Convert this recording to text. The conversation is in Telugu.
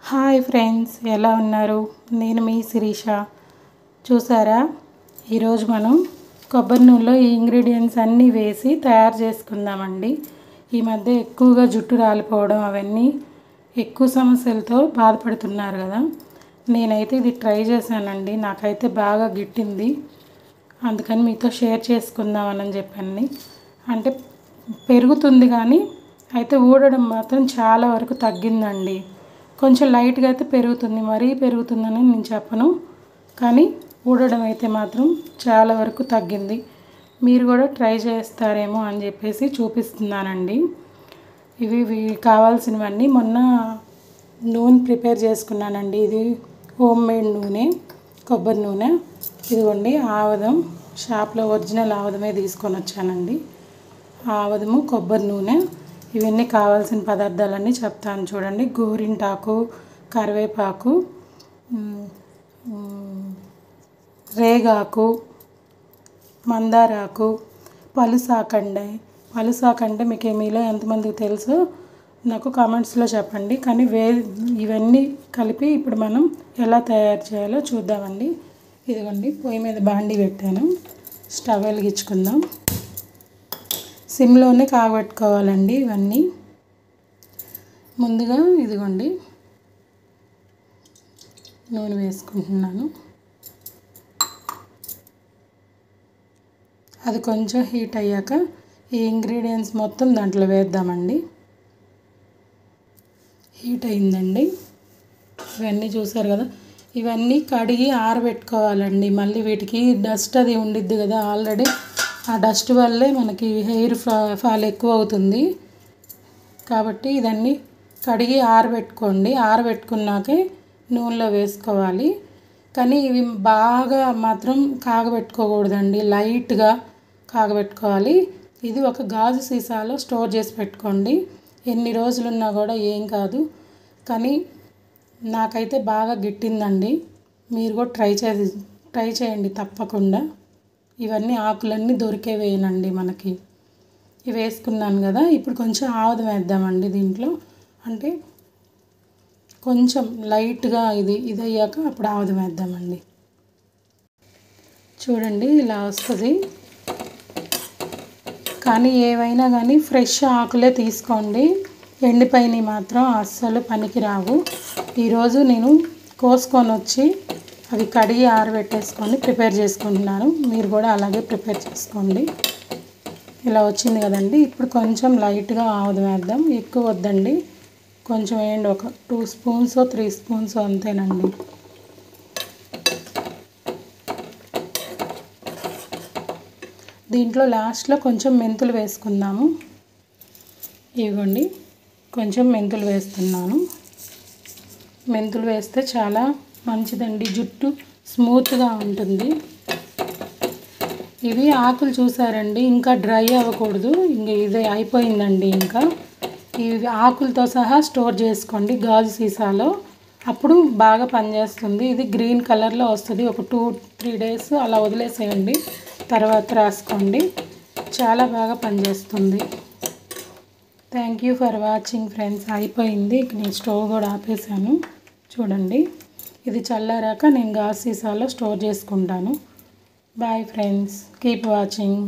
హాయ్ ఫ్రెండ్స్, ఎలా ఉన్నారు? నేను మీ శిరీష. చూసారా, ఈరోజు మనం కొబ్బరి నూనెలో ఈ ఇంగ్రీడియంట్స్ అన్నీ వేసి తయారు చేసుకుందామండి. ఈ మధ్య ఎక్కువగా జుట్టు రాలిపోవడం అవన్నీ ఎక్కువ సమస్యలతో బాధపడుతున్నారు కదా. నేనైతే ఇది ట్రై చేశానండి, నాకైతే బాగా గిట్టింది. అందుకని మీతో షేర్ చేసుకుందామని చెప్పాను. అంటే పెరుగుతుంది కానీ అయితే ఊడడం మాత్రం చాలా వరకు తగ్గిందండి. కొంచెం లైట్గా అయితే పెరుగుతుంది, మరీ పెరుగుతుందని నేను చెప్పను, కానీ ఊడడం అయితే మాత్రం చాలా వరకు తగ్గింది. మీరు కూడా ట్రై చేస్తారేమో అని చెప్పేసి చూపిస్తున్నానండి. ఇవి కావాల్సినవన్నీ మొన్న నూనె ప్రిపేర్ చేసుకున్నానండి. ఇది హోమ్ మేడ్ నూనె, కొబ్బరి నూనె. ఇదిగోండి ఆవదం, షాప్లో ఒరిజినల్ ఆవదమే తీసుకొని వచ్చానండి. ఆవదము, కొబ్బరి నూనె, ఇవన్నీ కావాల్సిన పదార్థాలన్నీ చెప్తాను చూడండి. గోరింటాకు, కరివేపాకు, రేగాకు, మందారాకు, పలుసాకండి. పలుసాకంటే మీకు మీలో ఎంతమందికి తెలుసో నాకు కామెంట్స్లో చెప్పండి. కానీ ఇవన్నీ కలిపి ఇప్పుడు మనం ఎలా తయారు చేయాలో చూద్దామండి. ఇదిగోండి పొయ్యి మీద బాండి పెట్టాను, స్టవ్ వెలిగించుకుందాం. సిమ్లోనే కాగబెట్టుకోవాలండి ఇవన్నీ. ముందుగా ఇదిగోండి నూనె వేసుకుంటున్నాను. అది కొంచెం హీట్ అయ్యాక ఈ ఇంగ్రీడియంట్స్ మొత్తం దాంట్లో వేద్దామండి. హీట్ అయిందండి. ఇవన్నీ చూసారు కదా, ఇవన్నీ కడిగి ఆరబెట్టుకోవాలండి. మళ్ళీ వీటికి డస్ట్ అది ఉండిద్ది కదా, ఆల్రెడీ ఆ డస్ట్ వల్లే మనకి హెయిర్ ఫాల్ ఎక్కువ అవుతుంది. కాబట్టి ఇదన్నీ కడిగి ఆరబెట్టుకోండి. ఆరబెట్టుకున్నాకే నూనెలో వేసుకోవాలి. కానీ ఇవి బాగా మాత్రం కాగబెట్టుకోకూడదండి, లైట్గా కాగబెట్టుకోవాలి. ఇది ఒక గాజు సీసాలో స్టోర్ చేసి పెట్టుకోండి, ఎన్ని రోజులున్నా కూడా ఏం కాదు. కానీ నాకైతే బాగా గిట్టిందండి. మీరు కూడా ట్రై చేయండి తప్పకుండా. ఇవన్నీ ఆకులన్నీ దొరికేవేనండి మనకి. ఇవి వేసుకున్నాను కదా, ఇప్పుడు కొంచెం ఆవదం వేద్దామండి దీంట్లో. అంటే కొంచెం లైట్గా ఇది అయ్యాక అప్పుడు ఆవదం వేద్దామండి. చూడండి ఇలా వస్తుంది. కానీ ఏవైనా కానీ ఫ్రెష్ ఆకులే తీసుకోండి, ఎండిపోయినవి మాత్రం అస్సలు పనికి రావు. ఈరోజు నేను కోసుకొని వచ్చి అవి కడిగి ఆరబెట్టేసుకొని ప్రిపేర్ చేసుకుంటున్నాను. మీరు కూడా అలాగే ప్రిపేర్ చేసుకోండి. ఇలా వచ్చింది కదండి. ఇప్పుడు కొంచెం లైట్గా ఆవదం వేద్దాం, ఎక్కువ వద్దండి. కొంచెం వేయండి, ఒక 2 స్పూన్స్ 3 స్పూన్స్ అంతేనండి. దీంట్లో లాస్ట్లో కొంచెం మెంతులు వేసుకుందాము. ఇవ్వండి కొంచెం మెంతులు వేస్తున్నాను. మెంతులు వేస్తే చాలా మంచిదండి, జుట్టు స్మూత్గా ఉంటుంది. ఇవి ఆకులు చూసారండి, ఇంకా డ్రై అవ్వకూడదు. ఇంకా ఇది అయిపోయిందండి. ఇంకా ఇవి ఆకులతో సహా స్టోర్ చేసుకోండి గాజు సీసాలో, అప్పుడు బాగా పనిచేస్తుంది. ఇది గ్రీన్ కలర్లో వస్తుంది. ఒక 2-3 డేస్ అలా వదిలేసేయండి, తర్వాత రాసుకోండి. చాలా బాగా పనిచేస్తుంది. Thank you for watching friends. అయిపోయింది, నేను స్టవ్ కూడా ఆపేసాను. చూడండి, ఇది చల్లారాక నేను గాజు సీసాలో స్టోర్ చేసుకుంటాను. Bye friends, keep watching.